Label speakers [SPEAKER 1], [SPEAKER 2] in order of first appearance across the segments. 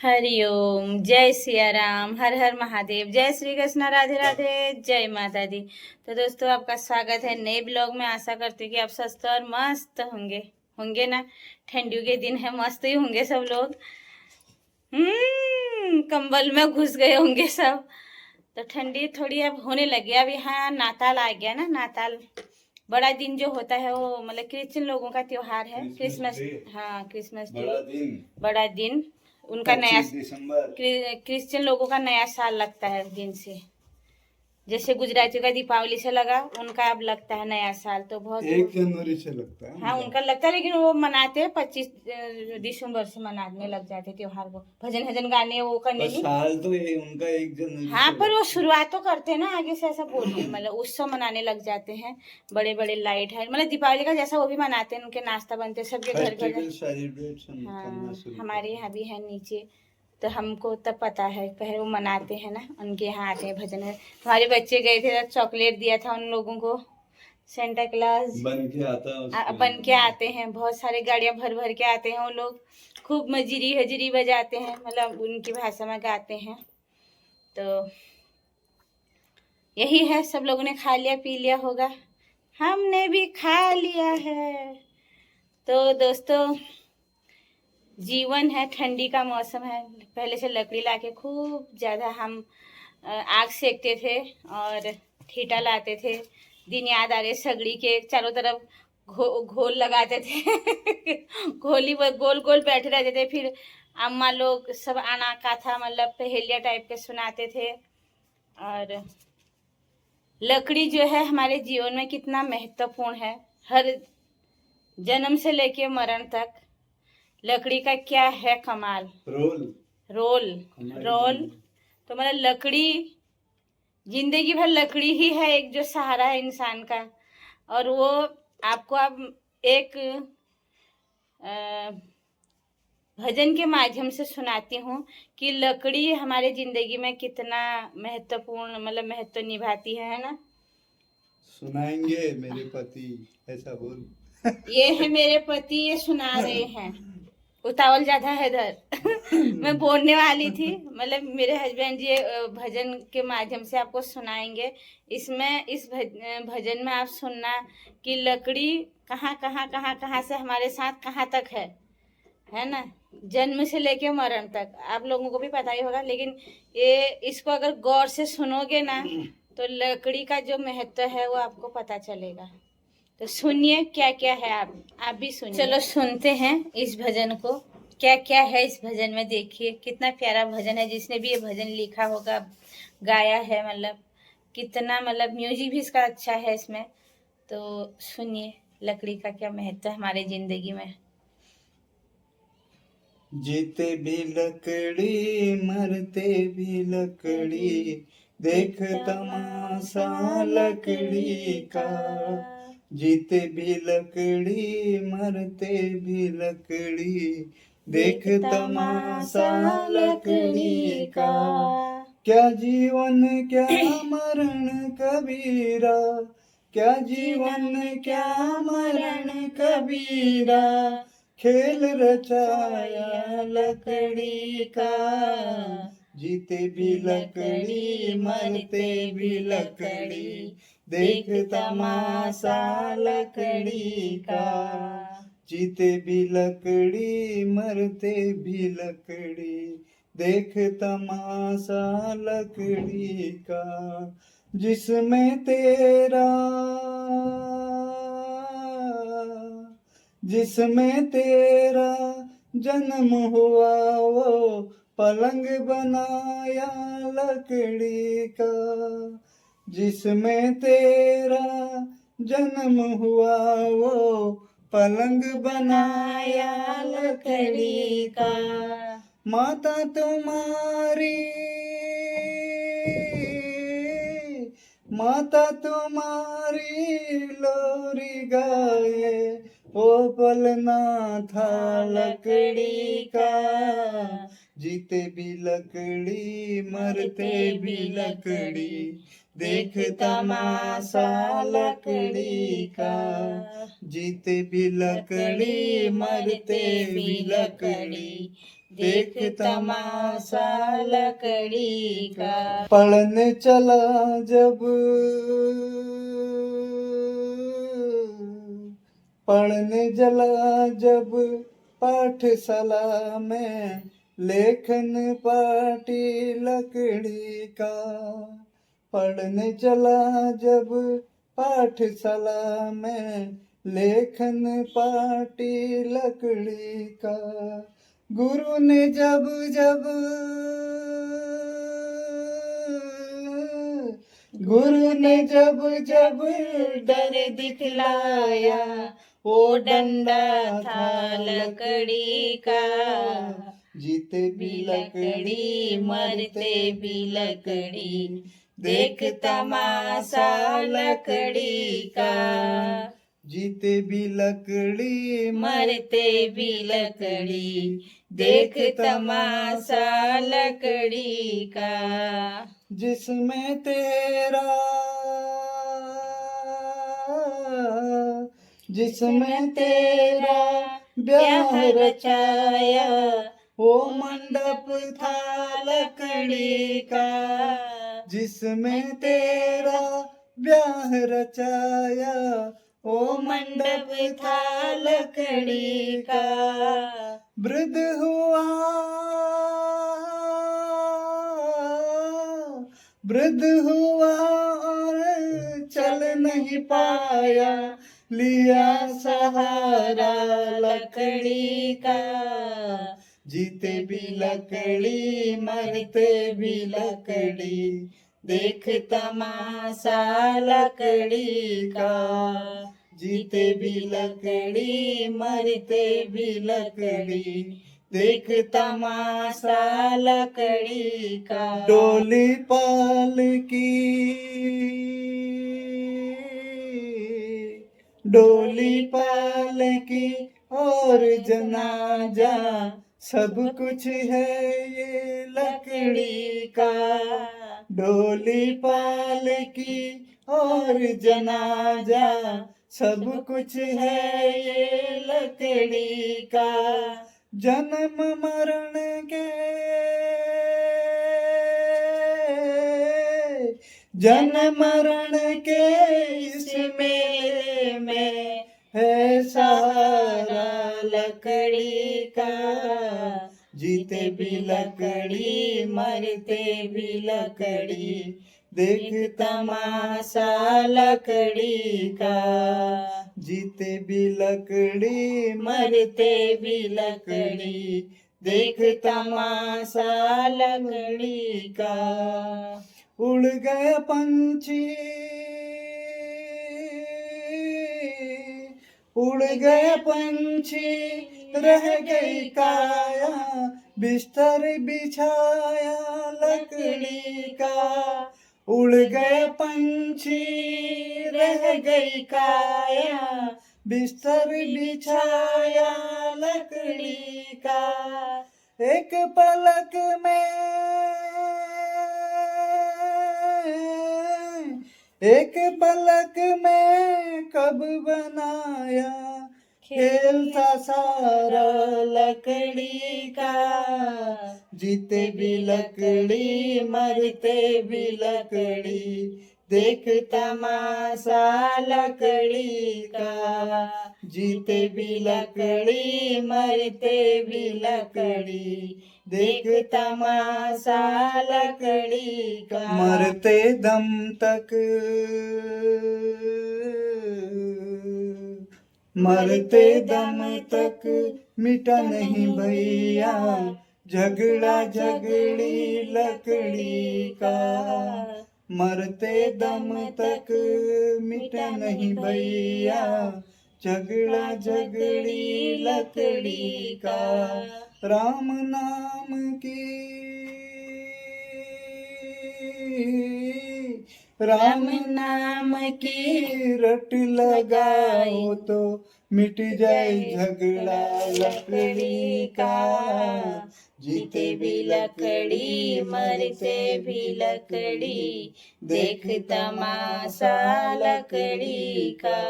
[SPEAKER 1] हरिओम, जय सिया राम, हर हर महादेव, जय श्री कृष्ण, राधे राधे, जय माता दी। तो दोस्तों, आपका स्वागत है नए ब्लॉग में। आशा करती हूँ कि आप स्वस्थ और मस्त होंगे होंगे ना। ठंडियों के दिन है, मस्त ही होंगे सब लोग। कंबल में घुस गए होंगे सब। तो ठंडी थोड़ी अब होने लगी। अब यहाँ नाताल आ गया ना। नाताल बड़ा दिन जो होता है वो मतलब क्रिश्चियन लोगों का त्योहार है। क्रिसमस, हाँ क्रिसमस डे, बड़ा दिन उनका नया क्रिश्चियन लोगों का नया साल लगता है उस दिन से। जैसे गुजरातियों का दीपावली से लगा, उनका अब लगता है नया साल। तो बहुत
[SPEAKER 2] 1 जनवरी से लगता है।
[SPEAKER 1] हाँ उनका लगता है, लेकिन वो मनाते हैं 25 दिसंबर से मनाने लग जाते हैं त्योहार को। भजन भजन गाने वो करने की
[SPEAKER 2] साल तो ये उनका 1 जनवरी
[SPEAKER 1] हाँ,
[SPEAKER 2] से
[SPEAKER 1] पर वो शुरुआत तो करते हैं ना आगे से, ऐसा बोलिए मतलब उत्सव मनाने लग जाते हैं। बड़े बड़े लाइट है, मतलब दीपावली का जैसा वो भी मनाते हैं। उनके नाश्ता बनते हैं सबके घर घर।
[SPEAKER 2] सेलिब्रेशन
[SPEAKER 1] हाँ,
[SPEAKER 2] करना शुरू
[SPEAKER 1] हमारे यहाँ भी है नीचे। तो हमको तब पता है, पहले वो मनाते हैं ना, उनके यहाँ आते हैं भजन है। हमारे बच्चे गए थे, चॉकलेट दिया था उन लोगों को। सेंटा क्लास बन के आते हैं। बहुत सारे गाड़ियाँ भर भर के आते हैं वो लोग। खूब मजरी हजरी बजाते हैं, मतलब उनकी भाषा में गाते हैं। तो यही है, सब लोगों ने खा लिया पी लिया होगा, हमने भी खा लिया है। तो दोस्तों, जीवन है, ठंडी का मौसम है। पहले से लकड़ी लाके खूब ज़्यादा हम आग सेकते थे और ठीटा लाते थे। दिन याद आ रहे सगड़ी के चारों तरफ घोल लगाते थे घोली गोल गोल बैठे रहते थे। फिर अम्मा लोग सब आना का था, मतलब पहेलिया टाइप के सुनाते थे। और लकड़ी जो है हमारे जीवन में कितना महत्वपूर्ण है। हर जन्म से लेके मरण तक लकड़ी का क्या है कमाल। रोल रोल रोल तो मतलब लकड़ी जिंदगी भर लकड़ी ही है एक जो सहारा है इंसान का। और वो आपको अब एक भजन के माध्यम से सुनाती हूँ कि लकड़ी हमारे जिंदगी में कितना महत्वपूर्ण मतलब महत्व निभाती है ना।
[SPEAKER 2] सुनाएंगे मेरे पति, ऐसा बोल।
[SPEAKER 1] ये है मेरे पति, ये सुना रहे हैं। उतावल ज्यादा है इधर मैं बोलने वाली थी, मतलब मेरे हस्बैंड जी भजन के माध्यम से आपको सुनाएंगे। इसमें इस भजन में आप सुनना कि लकड़ी कहाँ कहाँ कहाँ कहाँ से हमारे साथ कहाँ तक है ना। जन्म से लेके मरण तक आप लोगों को भी पता ही होगा, लेकिन ये इसको अगर गौर से सुनोगे ना तो लकड़ी का जो महत्व है वो आपको पता चलेगा। तो सुनिए क्या क्या है, आप भी सुनिए। चलो सुनते हैं इस भजन को, क्या क्या है इस भजन में। देखिए कितना प्यारा भजन है। जिसने भी ये भजन लिखा होगा, गाया है, मतलब कितना, मतलब म्यूजिक भी इसका अच्छा है इसमें। तो सुनिए लकड़ी का क्या महत्व है हमारे जिंदगी में।
[SPEAKER 2] जीते भी लकड़ी मरते भी लकड़ी, देख तमाशा लकड़ी का। जीते भी लकड़ी मरते भी लकड़ी, देख तमाशा लकड़ी का। क्या जीवन क्या मरण कबीरा, क्या जीवन क्या मरण कबीरा, खेल रचाया लकड़ी का। जीते भी लकड़ी मरते भी लकड़ी, देख तमाशा लकड़ी का। जीते भी लकड़ी मरते भी लकड़ी, देख तमाशा लकड़ी का। जिसमें तेरा जन्म हुआ वो पलंग बनाया लकड़ी का। जिसमें तेरा जन्म हुआ वो पलंग बनाया लकड़ी का। माता तुम्हारी लोरी गाए, वो पलना था लकड़ी का। जीते भी लकड़ी मरते भी लकड़ी, देख तमाशा लकड़ी का। जीते भी लकड़ी मरते भी लकड़ी,
[SPEAKER 1] देख तमाशा लकड़ी का।
[SPEAKER 2] पढ़ने चला जब पढ़ने जला जब पाठशाला में लेखन पाटी लकड़ी का। पढ़ने चला जब पाठशाला में लेखन पाटी लकड़ी का। गुरु ने जब जब गुरु ने जब जब
[SPEAKER 1] डर दिखलाया, वो डंडा था लकड़ी का।
[SPEAKER 2] जीते भी लकड़ी
[SPEAKER 1] मरते भी लकड़ी, देख तमाशा लकड़ी का।
[SPEAKER 2] जीते भी लकड़ी
[SPEAKER 1] मरते भी लकड़ी, देख तमाशा लकड़ी का।
[SPEAKER 2] जिसमें तेरा ब्याह रचाया, वो मंडप था लकड़ी का। जिसमें तेरा ब्याह रचाया, वो मंडप था लकड़ी का। वृद्ध हुआ और चल नहीं पाया, लिया सहारा लकड़ी का। जीते भी लकड़ी मरते भी लकड़ी, देख तमाशा लकड़ी का। जीते भी लकड़ी मरते भी लकड़ी, देख तमाशा लकड़ी का। डोली पालकी और जनाजा, सब कुछ है ये लकड़ी का। डोली पालकी और जनाजा, सब कुछ है ये लकड़ी का। जन्म मरण के इस मेले में है सहारा लकड़ी का। जीते भी लकड़ी मरते भी लकड़ी, देख तमाशा लकड़ी का। जीते भी लकड़ी मरते भी लकड़ी, देख तमाशा लकड़ी का। उड़ गए पंछी रह गई काया, बिस्तर बिछाया लकड़ी का। उड़ गए पंछी रह गई काया, बिस्तर बिछाया लकड़ी का। एक पलक में कब बनाया, खेल था सारा लकड़ी का। जीते भी लकड़ी मरते भी लकड़ी, देख तमाशा लकड़ी का। जीते भी लकड़ी मरते भी लकड़ी, देख तमाशा लकड़ी का। मरते दम तक मिटा नहीं भैया, झगड़ा झगड़ी लकड़ी का। मरते दम तक मिटा नहीं भैया, झगड़ा झगड़ी लकड़ी का। राम नाम की रट लगाओ तो मिट जाए झगड़ा लकड़ी का। जीते भी लकड़ी मरते भी लकड़ी, देख तमाशा लकड़ी का।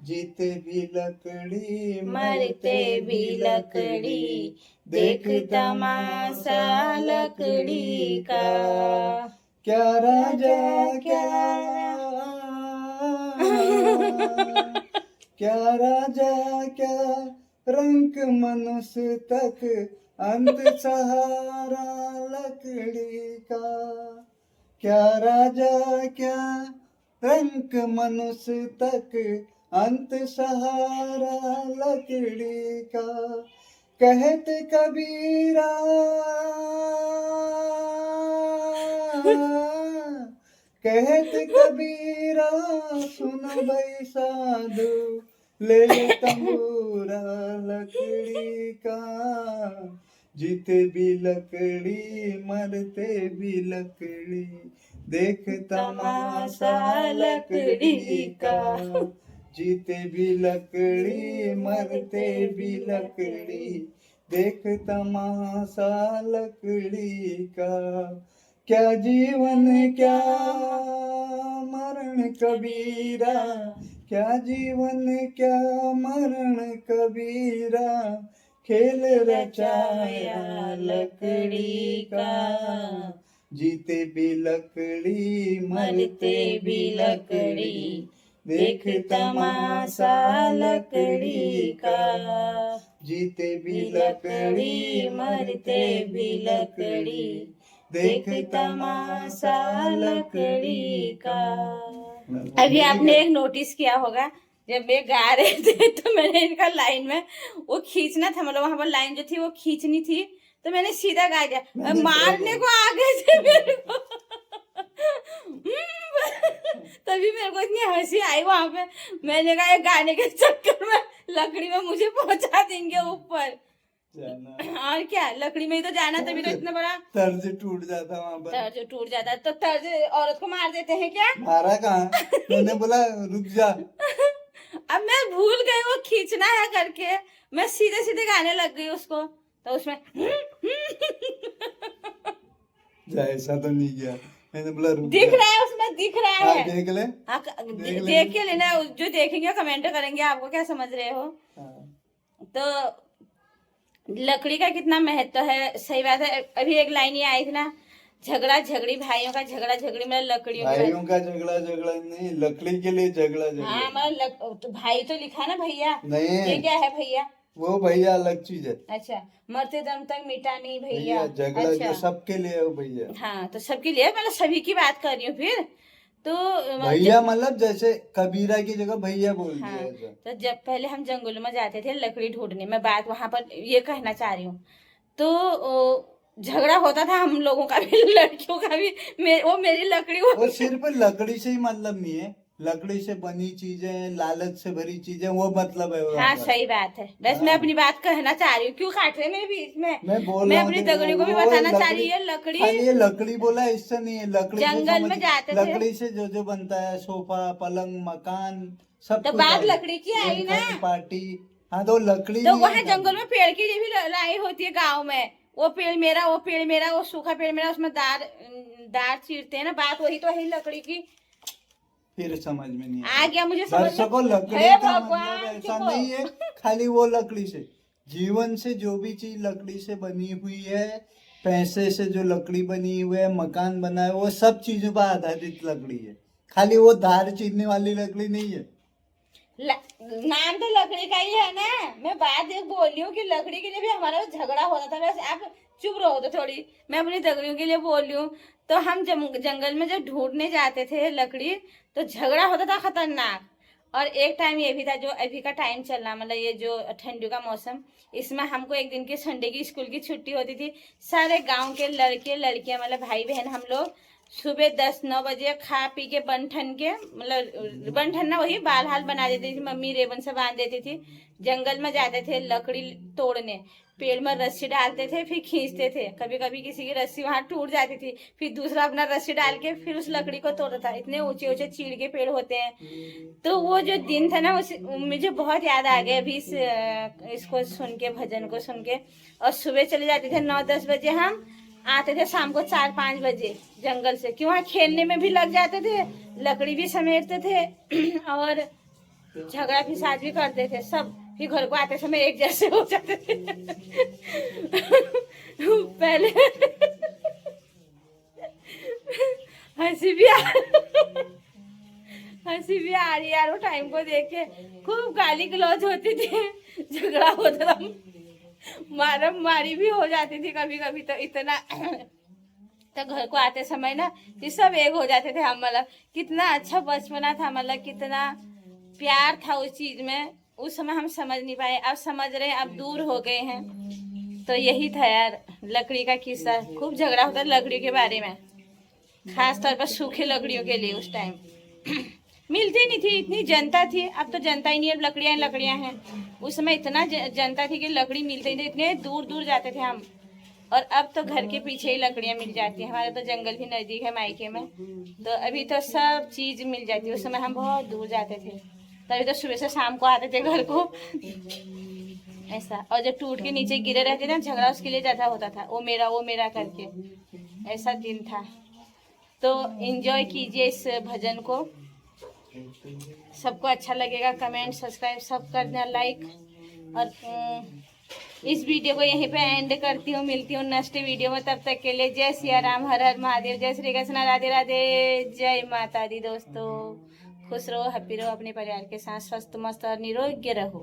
[SPEAKER 2] जीते भी लकड़ी
[SPEAKER 1] मरते भी लकड़ी, देख तमाशा लकड़ी का।
[SPEAKER 2] क्या राजा क्या क्या राजा क्या रंक मनुष्य तक अंत सहारा लकड़ी का। क्या राजा क्या रंक मनुष्य तक अंत सहारा लकड़ी का। कहते कबीरा कहते कबीरा सुन भाई साधु ले ले तंबूरा लकड़ी का। जीते भी लकड़ी मरते भी लकड़ी, देख तमाशा लकड़ी का। जीते भी लकड़ी मरते भी लकड़ी, देख तमाशा लकड़ी का। क्या जीवन क्या मरण कबीरा, क्या जीवन क्या मरण कबीरा, खेल रचाया लकड़ी का। जीते भी लकड़ी मरते भी लकड़ी, देख तमाशा लकड़ी का। जीते भी लकड़ी मरते भी लकड़ी, देख तमाशा लकड़ी का।
[SPEAKER 1] अभी आपने एक नोटिस किया होगा, जब ये गा रहे थे तो मैंने इनका लाइन में वो खींचना था, मतलब वहां पर लाइन जो थी वो खींचनी थी, तो मैंने सीधा गा दिया, मारने को आ गए थे मेरे को। तभी मेरे को इतनी हंसी आई वहां पे। मैंने कहा ये गाने के चक्कर में लकड़ी में मुझे पहुंचा देंगे ऊपर। और क्या, लकड़ी में ही तो जाना, तभी तो इतना बड़ा
[SPEAKER 2] तर्ज टूट जाता वहां पर।
[SPEAKER 1] तर्ज टूट जाता तो तर्ज औरत को मार देते हैं क्या?
[SPEAKER 2] मारा कहाँ, मैंने बोला रुक जा।
[SPEAKER 1] अब मैं भूल गई वो खींचना है करके, मैं सीधे सीधे गाने लग गई उसको, तो उसमें
[SPEAKER 2] ऐसा तो नहीं किया, मैंने बोला रुक
[SPEAKER 1] दिख
[SPEAKER 2] जा।
[SPEAKER 1] रहा है उसमें, दिख रहा है।
[SPEAKER 2] देख ले,
[SPEAKER 1] हाँ, देख के लेना, जो देखेंगे कमेंट करेंगे आपको क्या समझ रहे हो। तो लकड़ी का कितना महत्व है, सही बात है। अभी एक लाइन ये आई थी ना, झगड़ा झगड़ी, भाइयों का झगड़ा झगड़ी, मतलब लकड़ियों
[SPEAKER 2] भाइयों का झगड़ा झगड़ा नहीं, लकड़ी के लिए झगड़ा झगड़ा।
[SPEAKER 1] हाँ, मतलब तो भाई तो लिखा ना भैया,
[SPEAKER 2] नहीं,
[SPEAKER 1] ये क्या है भैया?
[SPEAKER 2] वो भैया अलग चीज है।
[SPEAKER 1] अच्छा, मरते दम तक मिटा नहीं भैया,
[SPEAKER 2] झगड़ा
[SPEAKER 1] अच्छा।
[SPEAKER 2] जो सबके लिए है वो भैया।
[SPEAKER 1] हाँ, तो सबके लिए, मतलब सभी की बात कर रही हूँ फिर तो।
[SPEAKER 2] भैया मतलब जैसे कबीरा की जगह भैया बोल दिया
[SPEAKER 1] हाँ,
[SPEAKER 2] ऐसा।
[SPEAKER 1] तो जब पहले हम जंगलों में जाते थे लकड़ी ढूंढने, मैं बात वहां पर ये कहना चाह रही हूँ, तो झगड़ा होता था हम लोगों का भी, लड़कियों का भी। वो मेरी लकड़ी
[SPEAKER 2] वो सिर्फ लकड़ी से ही मतलब नहीं है, लकड़ी से बनी चीजें, लालच से भरी चीजें, वो मतलब है।
[SPEAKER 1] हाँ, सही बात है। बस मैं अपनी बात कहना चाह रही हूँ, क्यों काट रहे मेरे बीच में?
[SPEAKER 2] मैं
[SPEAKER 1] अपनी दगड़ियों को भी बताना चाह रही है, लकड़ी
[SPEAKER 2] ये लकड़ी बोला इससे नहीं है, लकड़ी
[SPEAKER 1] जंगल में जाते थे,
[SPEAKER 2] लकड़ी से जो जो बनता है, सोफा पलंग मकान सब
[SPEAKER 1] तो
[SPEAKER 2] कुछ
[SPEAKER 1] बात
[SPEAKER 2] है।
[SPEAKER 1] लकड़ी की आई ना,
[SPEAKER 2] पार्टी। हाँ, तो लकड़ी
[SPEAKER 1] तो
[SPEAKER 2] नहीं
[SPEAKER 1] वहाँ
[SPEAKER 2] है।
[SPEAKER 1] जंगल में पेड़ की भी लड़ाई होती है गाँव में, वो पेड़ मेरा, वो पेड़ मेरा, वो सूखा पेड़ मेरा, उसमें दार चीरते हैं ना, बात वही तो है लकड़ी की।
[SPEAKER 2] फिर समझ में नहीं
[SPEAKER 1] आ गया मुझे समझ
[SPEAKER 2] दर्शकों,
[SPEAKER 1] में।
[SPEAKER 2] लकड़ी
[SPEAKER 1] हे
[SPEAKER 2] का
[SPEAKER 1] भगवान,
[SPEAKER 2] मतलब ऐसा नहीं है खाली वो लकड़ी से, जीवन से जो भी चीज लकड़ी से बनी हुई है, पैसे से जो लकड़ी बनी हुई है, मकान बना है, वो सब चीजों पर आधारित लकड़ी है, खाली वो धार चीरने वाली लकड़ी नहीं है।
[SPEAKER 1] नाम तो लकड़ी का ही है ना। मैं बात एक बोल रही हूँ कि लकड़ी के लिए भी हमारा झगड़ा होता था। वैसे आप चुप रहो तो थोड़ी, मैं अपनी दगड़ियों के लिए बोल रही हूँ। तो हम जंगल में जब ढूंढने जाते थे लकड़ी, तो झगड़ा होता था खतरनाक। और एक टाइम ये भी था, जो अभी का टाइम चल रहा, मतलब ये जो ठंडी का मौसम, इसमें हमको एक दिन की संडे की स्कूल की छुट्टी होती थी। सारे गांव के लड़के लड़कियां, मतलब भाई बहन, हम लोग सुबह 10-9 बजे खा पी के बन के, मतलब बन ठन ना, वही बाल हाल बना देती थी मम्मी, रेबन से बांध देती थी। जंगल में जाते थे लकड़ी तोड़ने, पेड़ में रस्सी डालते थे, फिर खींचते थे। कभी कभी किसी की रस्सी वहां टूट जाती थी, फिर दूसरा अपना रस्सी डाल के फिर उस लकड़ी को तोड़ता था। इतने ऊंचे ऊंचे चीड़ के पेड़ होते हैं। तो वो जो दिन था ना, उस मुझे बहुत याद आ गया अभी इसको सुन के, भजन को सुन के। और सुबह चले जाते थे 9-10 बजे, हम आते थे शाम को 4-5 बजे जंगल से, कि वहाँ खेलने में भी लग जाते थे, लकड़ी भी समेटते थे। और झगड़ा फिसाद भी करते थे सब, फिर घर को आते समय एक जैसे हो जाते थे। पहले हंसी भी आ रही यार, वो टाइम को देख के। खूब गाली गलौज होती थी, झगड़ा होता था, मारम मारी भी हो जाती थी कभी कभी। तो इतना तो घर को आते समय ना ये सब एक हो जाते थे हम। मतलब कितना अच्छा बचपना था, मतलब कितना प्यार था उस चीज में। उस समय हम समझ नहीं पाए, अब समझ रहे हैं, अब दूर हो गए हैं। तो यही था यार लकड़ी का किस्सा। खूब झगड़ा होता लकड़ी के बारे में, खास तौर पर सूखे लकड़ियों के लिए। उस टाइम मिलती नहीं थी, इतनी जनता थी। अब तो जनता ही नहीं है, अब लकड़ियां लकड़ियां हैं। उस समय इतना जनता थी कि लकड़ी मिलती नहीं, इतने दूर दूर जाते थे हम। और अब तो घर के पीछे ही लकड़ियां मिल जाती हैं। हमारे तो जंगल भी नजदीक है मायके में, तो अभी तो सब चीज मिल जाती है। उस समय हम बहुत दूर जाते थे, तभी तो सुबह से शाम को आते थे घर को, ऐसा। और जो टूट के नीचे गिरे रहते थे ना, झगड़ा उसके लिए ज्यादा होता था, वो मेरा करके। ऐसा दिन था। तो एंजॉय कीजिए इस भजन को, सबको अच्छा लगेगा। कमेंट सब्सक्राइब सब करना, लाइक। और इस वीडियो को यहीं पे एंड करती हूँ। मिलती हूँ नेक्स्ट वीडियो में, तब तक के लिए जय सिया राम, हर हर महादेव, जय श्री कृष्ण, राधे राधे, जय माता दी। दोस्तों खुश रहो, हैप्पी रहो, अपने परिवार के साथ स्वस्थ मस्त और निरोग्य रहो।